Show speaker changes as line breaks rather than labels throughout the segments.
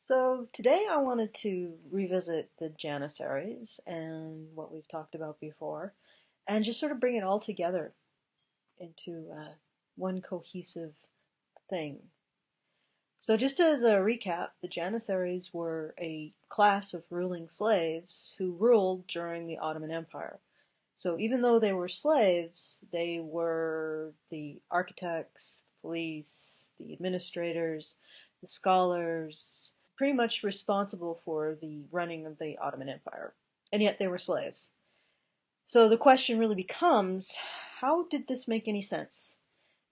So today I wanted to revisit the Janissaries and what we've talked about before, and just sort of bring it all together into one cohesive thing. So just as a recap, the Janissaries were a class of ruling slaves who ruled during the Ottoman Empire. So even though they were slaves, they were the architects, the police, the administrators, the scholars, pretty much responsible for the running of the Ottoman Empire. And yet they were slaves. So the question really becomes, how did this make any sense?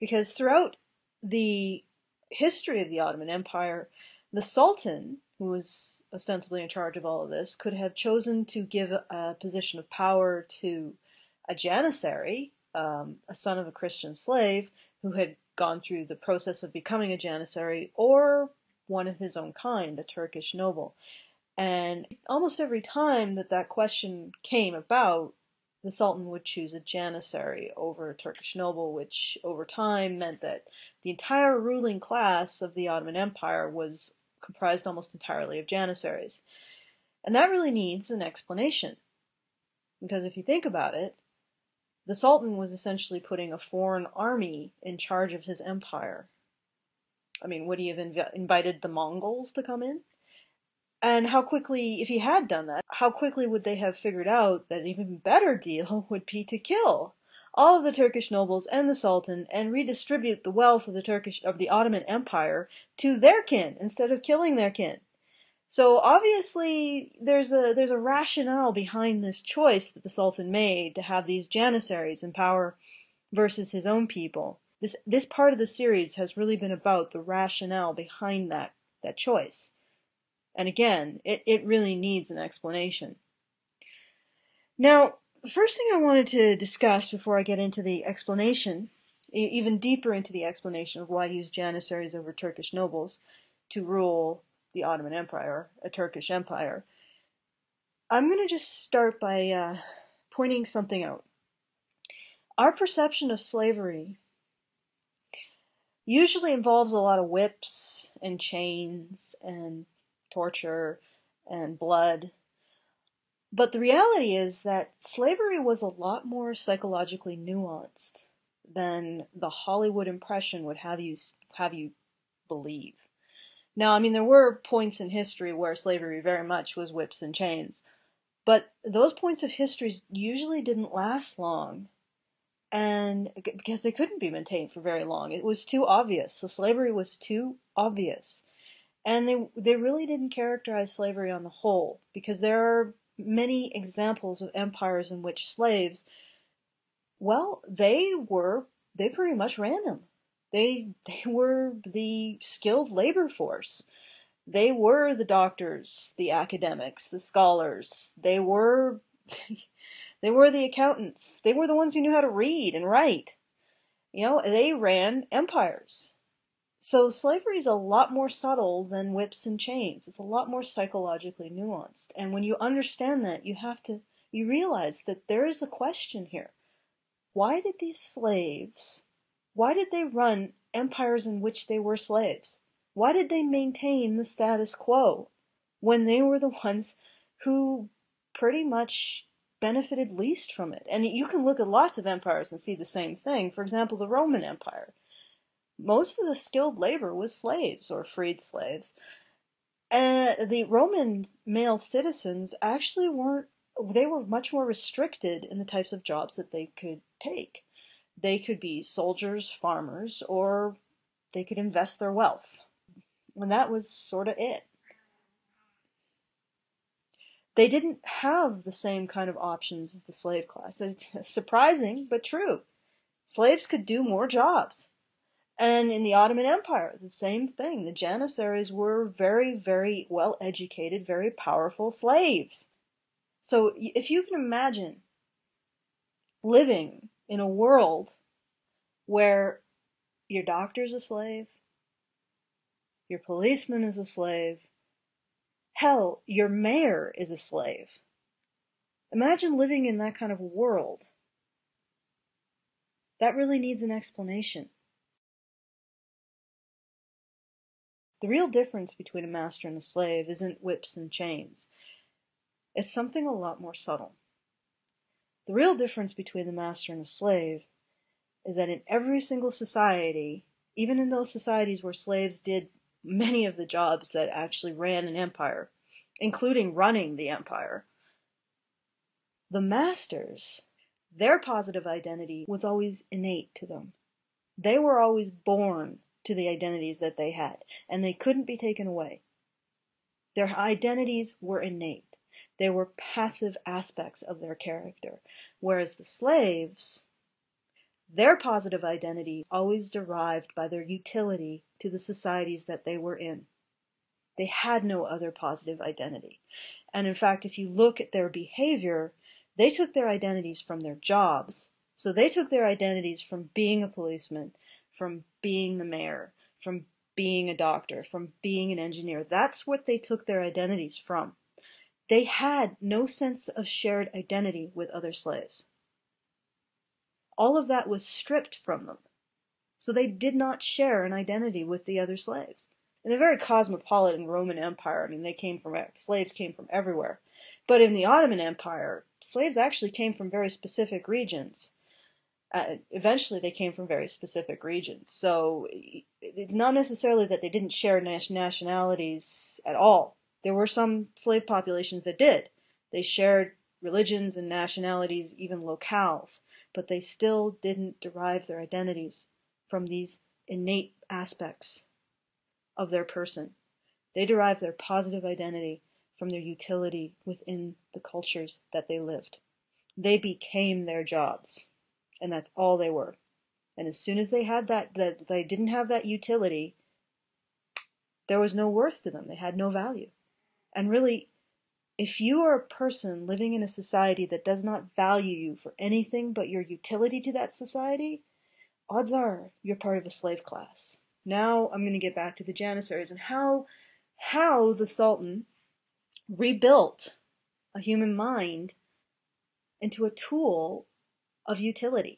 Because throughout the history of the Ottoman Empire, the Sultan, who was ostensibly in charge of all of this, could have chosen to give a position of power to a janissary, a son of a Christian slave, who had gone through the process of becoming a janissary, or one of his own kind, a Turkish noble. And almost every time that question came about, the Sultan would choose a janissary over a Turkish noble, which over time meant that the entire ruling class of the Ottoman Empire was comprised almost entirely of janissaries. And that really needs an explanation. Because if you think about it, the Sultan was essentially putting a foreign army in charge of his empire. I mean, would he have invited the Mongols to come in? And how quickly, if he had done that, how quickly would they have figured out that an even better deal would be to kill all of the Turkish nobles and the Sultan and redistribute the wealth of the Ottoman Empire to their kin instead of killing their kin? So obviously there's a rationale behind this choice that the Sultan made to have these janissaries in power versus his own people. This part of the series has really been about the rationale behind that choice. And again, it really needs an explanation. Now, the first thing I wanted to discuss before I get into the explanation, even deeper into the explanation of why he used janissaries over Turkish nobles to rule the Ottoman Empire, a Turkish empire, I'm going to just start by pointing something out. Our perception of slavery usually involves a lot of whips and chains and torture and blood. But the reality is that slavery was a lot more psychologically nuanced than the Hollywood impression would have you believe. Now, I mean, there were points in history where slavery very much was whips and chains, but those points of history usually didn't last long, and because they couldn't be maintained for very long. It was too obvious. The slavery was too obvious. And they really didn't characterize slavery on the whole, because there are many examples of empires in which slaves, well, they pretty much ran them. They were the skilled labor force. They were the doctors, the academics, the scholars. They were the accountants. They were the ones who knew how to read and write. You know, they ran empires. So slavery is a lot more subtle than whips and chains. It's a lot more psychologically nuanced. And when you understand that, you realize that there is a question here. Why did they run empires in which they were slaves? Why did they maintain the status quo when they were the ones who pretty much benefited least from it? And you can look at lots of empires and see the same thing. For example, the Roman Empire. Most of the skilled labor was slaves or freed slaves. And the Roman male citizens actually they were much more restricted in the types of jobs that they could take. They could be soldiers, farmers, or they could invest their wealth. And that was sort of it. They didn't have the same kind of options as the slave class. It's surprising, but true. Slaves could do more jobs. And in the Ottoman Empire, the same thing. The janissaries were very, very well-educated, very powerful slaves. So if you can imagine living in a world where your doctor's a slave, your policeman is a slave, hell, your mayor is a slave. Imagine living in that kind of world. That really needs an explanation. The real difference between a master and a slave isn't whips and chains. It's something a lot more subtle. The real difference between the master and the slave is that in every single society, even in those societies where slaves did many of the jobs that actually ran an empire, including running the empire, the masters, their positive identity was always innate to them. They were always born to the identities that they had, and they couldn't be taken away. Their identities were innate. They were passive aspects of their character. Whereas the slaves, their positive identity always derived by their utility to the societies that they were in. They had no other positive identity. And in fact, if you look at their behavior, they took their identities from their jobs. So they took their identities from being a policeman, from being the mayor, from being a doctor, from being an engineer. That's what they took their identities from. They had no sense of shared identity with other slaves. All of that was stripped from them. So they did not share an identity with the other slaves. In a very cosmopolitan Roman Empire, I mean, slaves came from everywhere. But in the Ottoman Empire, slaves actually came from very specific regions. Eventually, they came from very specific regions. So it's not necessarily that they didn't share nationalities at all. There were some slave populations that did. They shared religions and nationalities, even locales, but they still didn't derive their identities from these innate aspects of their person. They derived their positive identity from their utility within the cultures that they lived. They became their jobs, and that's all they were. And as soon as they had that they didn't have that utility, there was no worth to them. They had no value. And really, if you are a person living in a society that does not value you for anything but your utility to that society, odds are you're part of a slave class. Now I'm going to get back to the Janissaries and how the Sultan rebuilt a human mind into a tool of utility.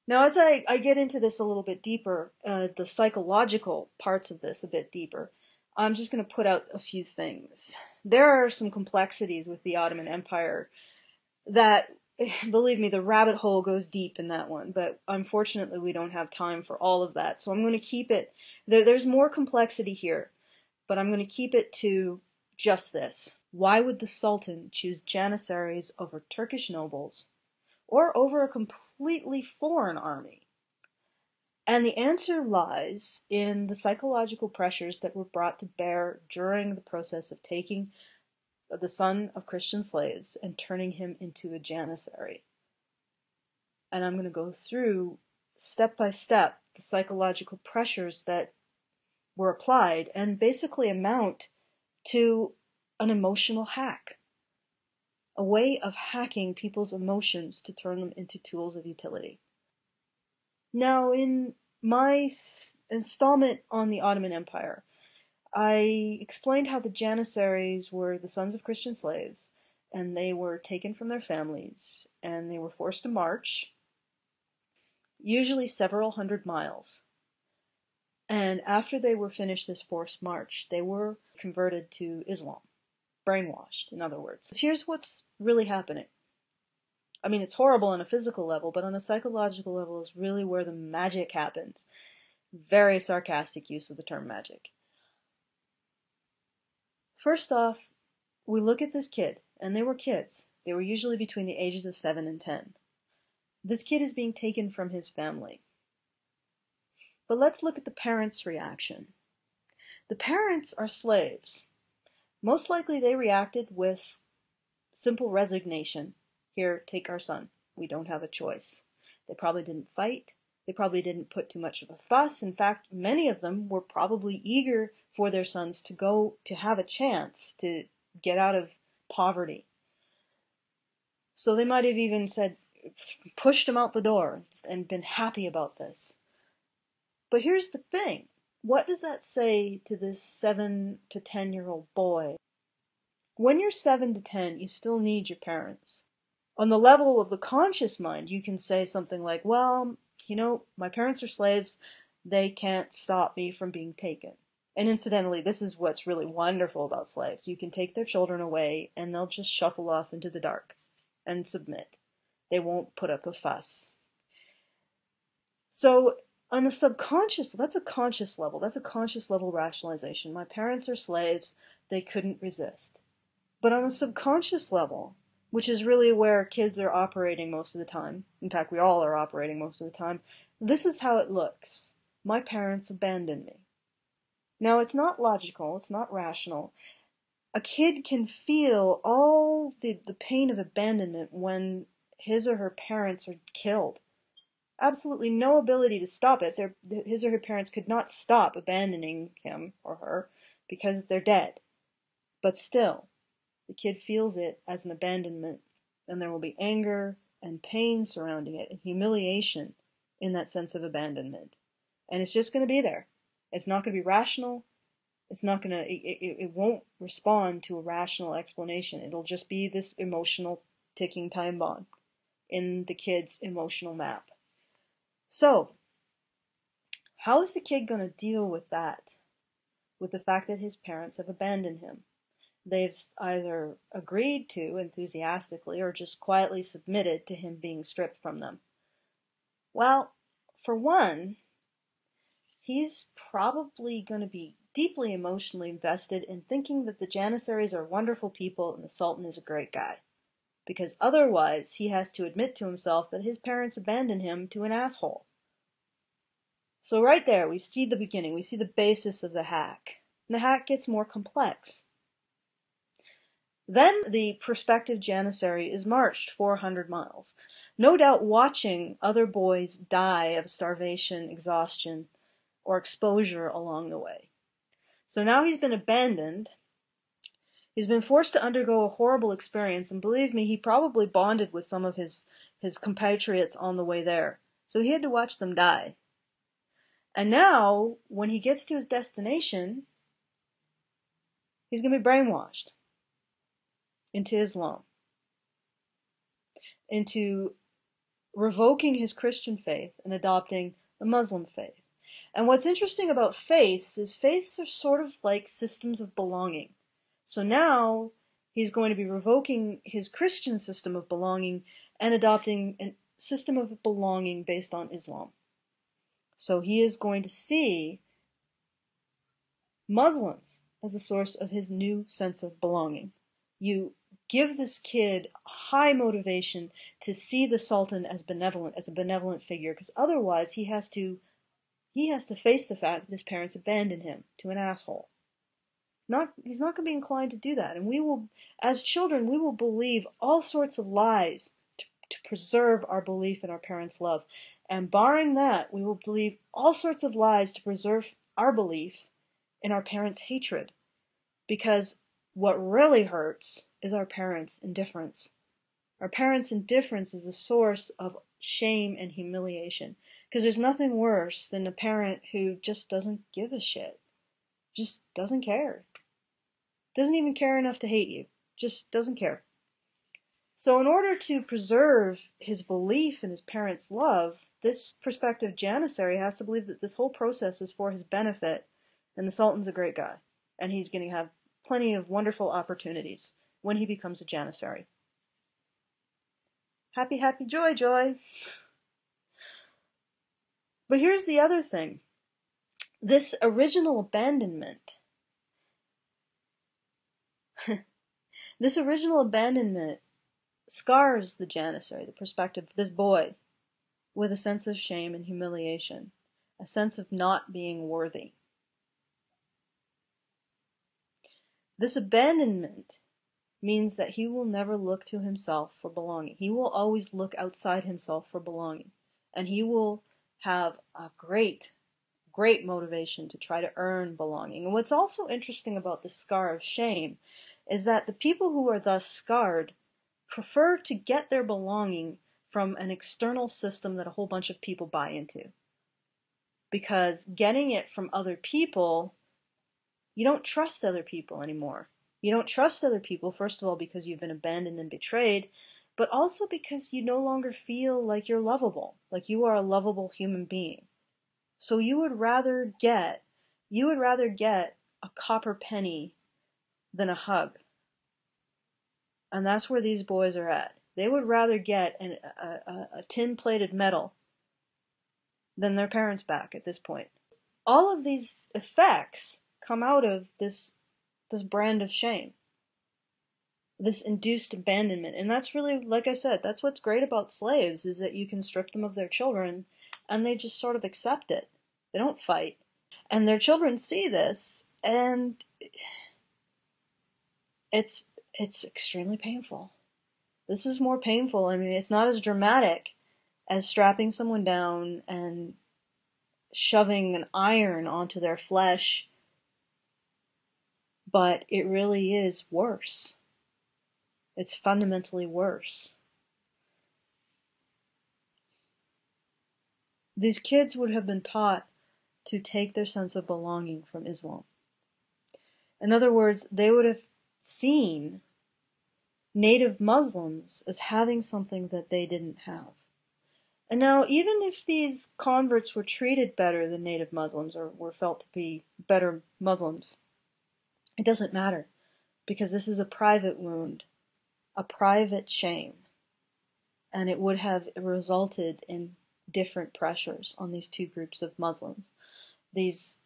Now, as I get into this a little bit deeper, the psychological parts of this a bit deeper, I'm just going to put out a few things. There are some complexities with the Ottoman Empire that, believe me, the rabbit hole goes deep in that one, but unfortunately we don't have time for all of that. So I'm going to keep it, there's more complexity here, but I'm going to keep it to just this. Why would the Sultan choose Janissaries over Turkish nobles or over a completely foreign army? And the answer lies in the psychological pressures that were brought to bear during the process of taking the son of Christian slaves and turning him into a Janissary. And I'm going to go through, step by step, the psychological pressures that were applied and basically amount to an emotional hack. A way of hacking people's emotions to turn them into tools of utility. Now, in my installment on the Ottoman Empire, I explained how the Janissaries were the sons of Christian slaves, and they were taken from their families, and they were forced to march, usually several hundred miles. And after they were finished this forced march, they were converted to Islam. Brainwashed, in other words. Here's what's really happening. I mean, it's horrible on a physical level, but on a psychological level is really where the magic happens. Very sarcastic use of the term magic. First off, we look at this kid, and they were kids. They were usually between the ages of 7 and 10. This kid is being taken from his family. But let's look at the parents' reaction. The parents are slaves. Most likely they reacted with simple resignation. Here, take our son. We don't have a choice. They probably didn't fight. They probably didn't put too much of a fuss. In fact, many of them were probably eager for their sons to have a chance to get out of poverty. So they might have even pushed him out the door and been happy about this. But here's the thing. What does that say to this 7 to 10-year-old boy? When you're 7 to 10, you still need your parents. On the level of the conscious mind, you can say something like, well, my parents are slaves. they can't stop me from being taken. And incidentally, this is what's really wonderful about slaves. You can take their children away and they'll just shuffle off into the dark and submit. They won't put up a fuss. So on the subconscious, that's a conscious level. That's a conscious level rationalization. My parents are slaves. They couldn't resist. But on a subconscious level, which is really where kids are operating most of the time, in fact, we all are operating most of the time, this is how it looks. My parents abandoned me. Now, it's not logical, it's not rational. A kid can feel all the pain of abandonment when his or her parents are killed. Absolutely no ability to stop it. His or her parents could not stop abandoning him or her because they're dead. But still, the kid feels it as an abandonment, and there will be anger and pain surrounding it, and humiliation in that sense of abandonment. And it's just going to be there. It's not going to be rational. It's not going to, it won't respond to a rational explanation. It'll just be this emotional ticking time bomb in the kid's emotional map. So, how is the kid going to deal with that? With the fact that his parents have abandoned him? They've either agreed to enthusiastically or just quietly submitted to him being stripped from them. Well, for one, he's probably going to be deeply emotionally invested in thinking that the Janissaries are wonderful people and the Sultan is a great guy. Because otherwise, he has to admit to himself that his parents abandoned him to an asshole. So right there, we see the beginning. We see the basis of the hack. And the hack gets more complex. Then the prospective Janissary is marched 400 miles, no doubt watching other boys die of starvation, exhaustion, or exposure along the way. So now he's been abandoned. He's been forced to undergo a horrible experience, and believe me, he probably bonded with some of his compatriots on the way there. So he had to watch them die. And now, when he gets to his destination, he's going to be brainwashed into Islam, into revoking his Christian faith and adopting the Muslim faith. And what's interesting about faiths is faiths are sort of like systems of belonging. So now he's going to be revoking his Christian system of belonging and adopting a system of belonging based on Islam. So he is going to see Muslims as a source of his new sense of belonging. You give this kid high motivation to see the Sultan as benevolent, as a benevolent figure, because otherwise he has to face the fact that his parents abandoned him to an asshole. He's not going to be inclined to do that. And we will, as children, we will believe all sorts of lies to preserve our belief in our parents' love. And barring that, we will believe all sorts of lies to preserve our belief in our parents' hatred. Because what really hurts is our parents' indifference. Our parents' indifference is a source of shame and humiliation. Because there's nothing worse than a parent who just doesn't give a shit. Just doesn't care. Doesn't even care enough to hate you. Just doesn't care. So in order to preserve his belief in his parents' love, this prospective Janissary has to believe that this whole process is for his benefit, and the Sultan's a great guy, and he's going to have plenty of wonderful opportunities when he becomes a Janissary. Happy, happy, joy, joy. But here's the other thing. This original abandonment, scars the Janissary, the prospective, this boy, with a sense of shame and humiliation, a sense of not being worthy. This abandonment means that he will never look to himself for belonging. He will always look outside himself for belonging. And he will have a great motivation to try to earn belonging. And what's also interesting about the scar of shame is that the people who are thus scarred prefer to get their belonging from an external system that a whole bunch of people buy into. Because getting it from other people, you don't trust other people anymore. You don't trust other people, first of all, because you've been abandoned and betrayed, but also because you no longer feel like you're lovable, like you are a lovable human being. So you would rather get a copper penny than a hug. And that's where these boys are at. They would rather get a tin-plated medal than their parents back at this point. All of these effects come out of this brand of shame, this induced abandonment. And that's really, like I said, that's what's great about slaves, is that you can strip them of their children and they just sort of accept it. They don't fight. And their children see this, and it's extremely painful. This is more painful. I mean, it's not as dramatic as strapping someone down and shoving an iron onto their flesh, but it really is worse. It's fundamentally worse. These kids would have been taught to take their sense of belonging from Islam. In other words, they would have seen native Muslims as having something that they didn't have. And now, even if these converts were treated better than native Muslims, or were felt to be better Muslims, it doesn't matter, because this is a private wound, a private shame, and it would have resulted in different pressures on these two groups of Muslims. These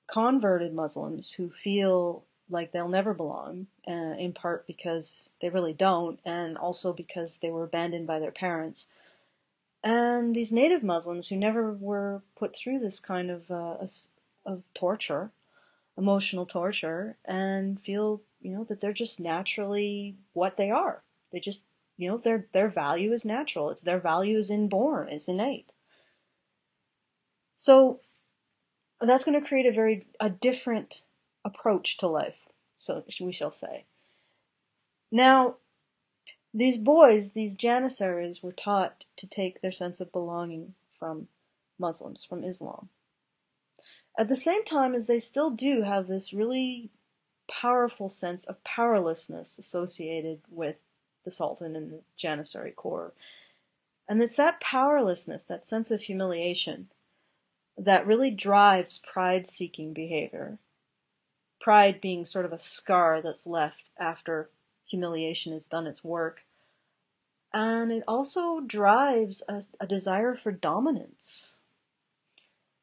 converted Muslims who feel like they'll never belong, in part because they really don't, and also because they were abandoned by their parents. And these native Muslims who never were put through this kind of torture, emotional torture, and feel, that they're just naturally what they are. They just, their value is natural. Their value is inborn. It's innate. So that's going to create a different approach to life, so we shall say. Now, these boys, these Janissaries, were taught to take their sense of belonging from Muslims, from Islam. At the same time as they still do have this really powerful sense of powerlessness associated with the Sultan and the Janissary Corps. And it's that powerlessness, that sense of humiliation, that really drives pride-seeking behavior. Pride being sort of a scar that's left after humiliation has done its work. And it also drives a desire for dominance.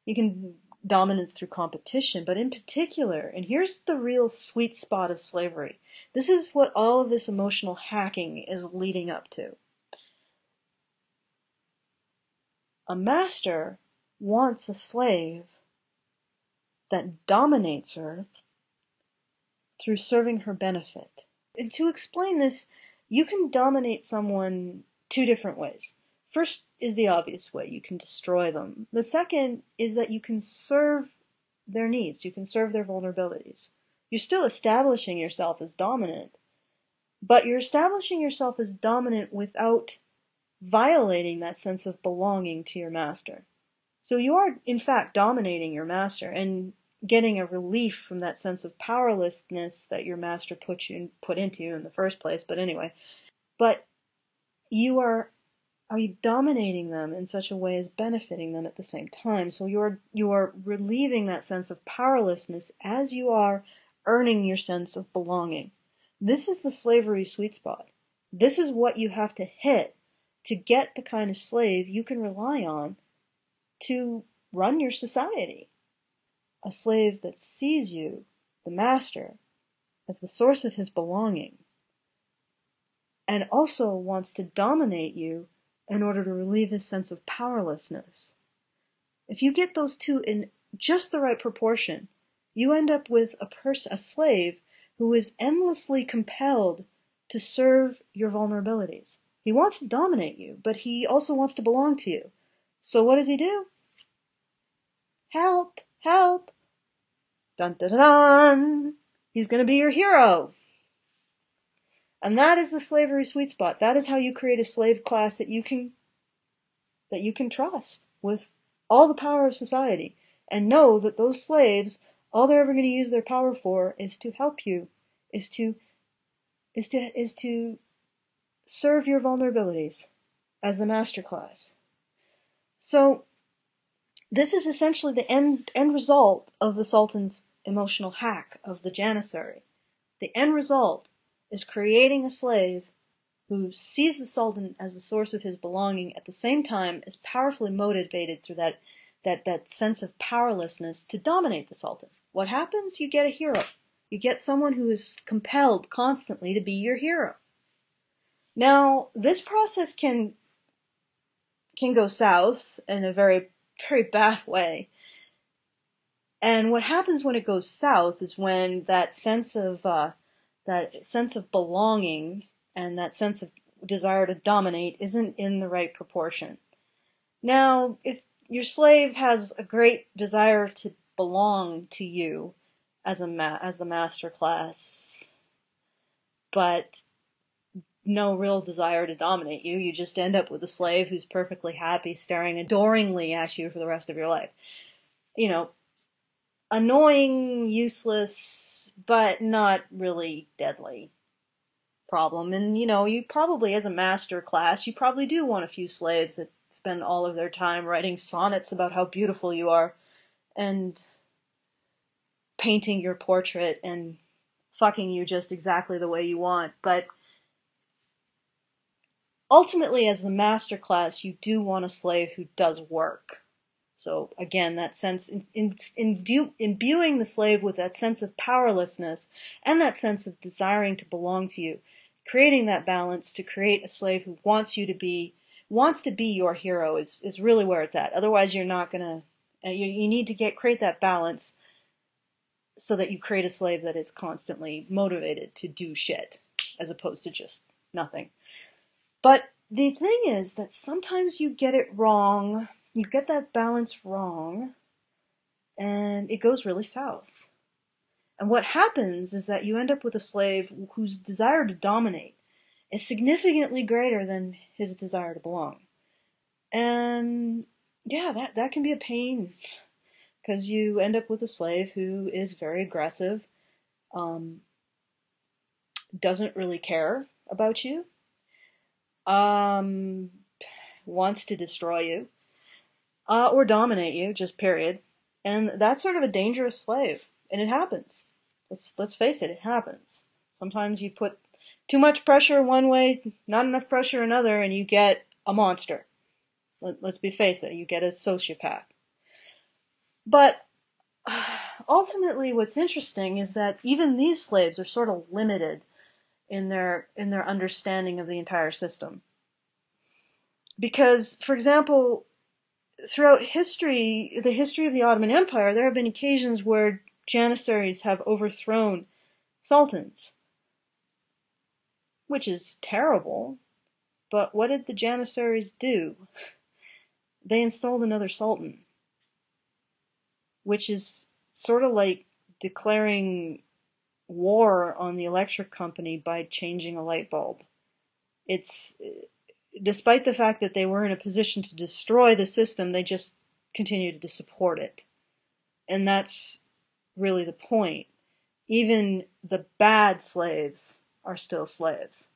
You can dominance through competition, but in particular, and here's the real sweet spot of slavery. This is what all of this emotional hacking is leading up to. A master wants a slave that dominates her through serving her benefit. And to explain this, you can dominate someone two different ways. First is the obvious way. You can destroy them. The second is that you can serve their needs. You can serve their vulnerabilities. You're still establishing yourself as dominant, but you're establishing yourself as dominant without violating that sense of belonging to your master. So you are, in fact, dominating your master and getting a relief from that sense of powerlessness that your master put into you in the first place. But anyway, but are you dominating them in such a way as benefiting them at the same time? So you are relieving that sense of powerlessness as you are earning your sense of belonging. This is the slavery sweet spot. This is what you have to hit to get the kind of slave you can rely on to run your society. A slave that sees you, the master, as the source of his belonging, and also wants to dominate you in order to relieve his sense of powerlessness. If you get those two in just the right proportion, you end up with a slave who is endlessly compelled to serve your vulnerabilities. He wants to dominate you, but he also wants to belong to you. So what does he do? Help! Help! Dun dun dun! He's going to be your hero. And that is the slavery sweet spot. That is how you create a slave class that you can trust with all the power of society, and know that those slaves, all they're ever going to use their power for is to help you, is to serve your vulnerabilities as the master class. So this is essentially the end result of the Sultan's emotional hack of the Janissary. The end result is creating a slave who sees the Sultan as the source of his belonging, at the same time is powerfully motivated through that sense of powerlessness to dominate the Sultan. What happens? You get a hero. You get someone who is compelled constantly to be your hero. Now, this process can go south in a very, very bad way. And what happens when it goes south is when that sense of belonging and that sense of desire to dominate isn't in the right proportion. Now, if your slave has a great desire to belong to you as the master class, but no real desire to dominate you, you just end up with a slave who's perfectly happy staring adoringly at you for the rest of your life. You know, annoying, useless, but not really deadly problem. And you probably, as a master class, you probably do want a few slaves that spend all of their time writing sonnets about how beautiful you are and painting your portrait and fucking you just exactly the way you want. But ultimately, as the master class, you do want a slave who does work. So again, that sense, imbuing the slave with that sense of powerlessness and that sense of desiring to belong to you, creating that balance to create a slave who wants to be your hero is really where it's at. Otherwise, you're not gonna. You need to create that balance so that you create a slave that is constantly motivated to do shit, as opposed to just nothing. But the thing is that sometimes you get it wrong. You get that balance wrong, and it goes really south. And what happens is that you end up with a slave whose desire to dominate is significantly greater than his desire to belong. And yeah, that can be a pain, because you end up with a slave who is very aggressive, doesn't really care about you, wants to destroy you, or dominate you, just period. And that's sort of a dangerous slave. And it happens. Let's face it, it happens. Sometimes you put too much pressure one way, not enough pressure another, and you get a monster. Let's face it, you get a sociopath. But ultimately what's interesting is that even these slaves are sort of limited in their understanding of the entire system. Because, for example, throughout history, the history of the Ottoman Empire, there have been occasions where Janissaries have overthrown sultans, which is terrible. But what did the Janissaries do? They installed another sultan, which is sort of like declaring war on the electric company by changing a light bulb. It's, despite the fact that they were in a position to destroy the system, they just continued to support it. And that's really the point. Even the bad slaves are still slaves.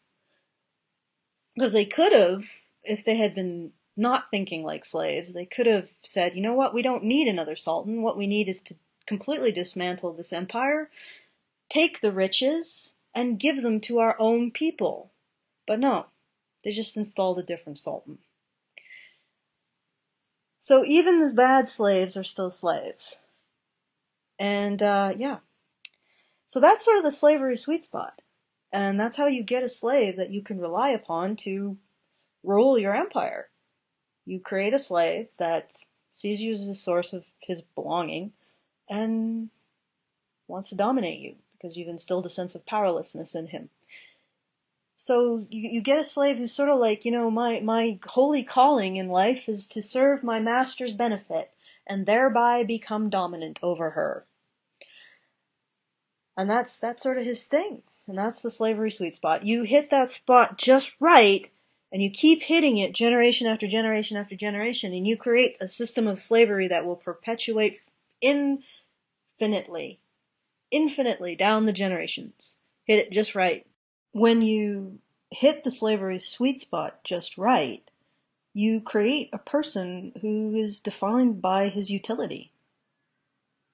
Because they could have, if they had been not thinking like slaves, they could have said, you know what, we don't need another sultan. What we need is to completely dismantle this empire, take the riches, and give them to our own people. But no, they just installed a different sultan. So even the bad slaves are still slaves. And yeah. So that's sort of the slavery sweet spot. And that's how you get a slave that you can rely upon to rule your empire. You create a slave that sees you as a source of his belonging and wants to dominate you because you've instilled a sense of powerlessness in him. So you get a slave who's sort of like, my holy calling in life is to serve my master's benefit and thereby become dominant over her. And that's sort of his thing. And that's the slavery sweet spot. You hit that spot just right, and you keep hitting it generation after generation after generation, and you create a system of slavery that will perpetuate infinitely down the generations. Hit it just right. When you hit the slavery sweet spot just right, you create a person who is defined by his utility,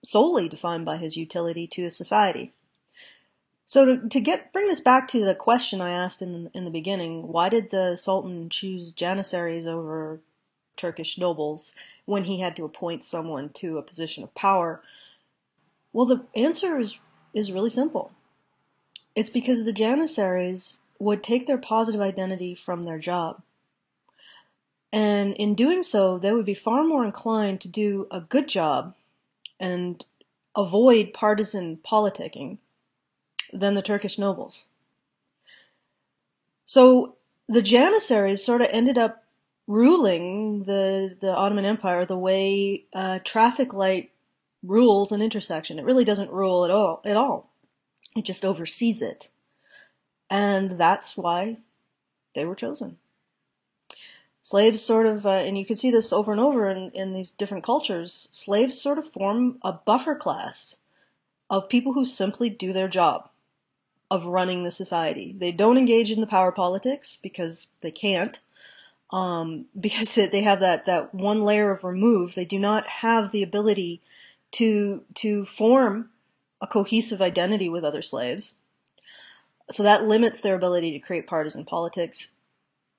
solely defined by his utility to a society. So to bring this back to the question I asked in the beginning, why did the Sultan choose Janissaries over Turkish nobles when he had to appoint someone to a position of power? Well, the answer is really simple. It's because the Janissaries would take their positive identity from their job. And in doing so, they would be far more inclined to do a good job and avoid partisan politicking than the Turkish nobles. So the Janissaries sort of ended up ruling the Ottoman Empire the way traffic light rules an intersection. It really doesn't rule at all. It just oversees it. And that's why they were chosen. Slaves sort of, and you can see this over and over in these different cultures, slaves sort of form a buffer class of people who simply do their job of running the society. They don't engage in the power politics because they can't, because they have that one layer of remove. They do not have the ability to form a cohesive identity with other slaves. So that limits their ability to create partisan politics.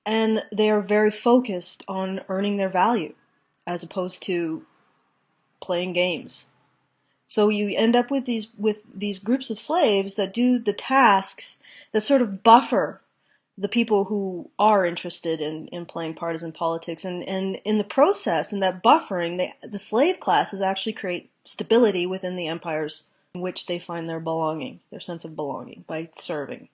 And they are very focused on earning their value as opposed to playing games. So you end up with these groups of slaves that do the tasks that sort of buffer the people who are interested in playing partisan politics. And in the process, in that buffering, the slave classes actually create stability within the empires in which they find their belonging, their sense of belonging, by serving.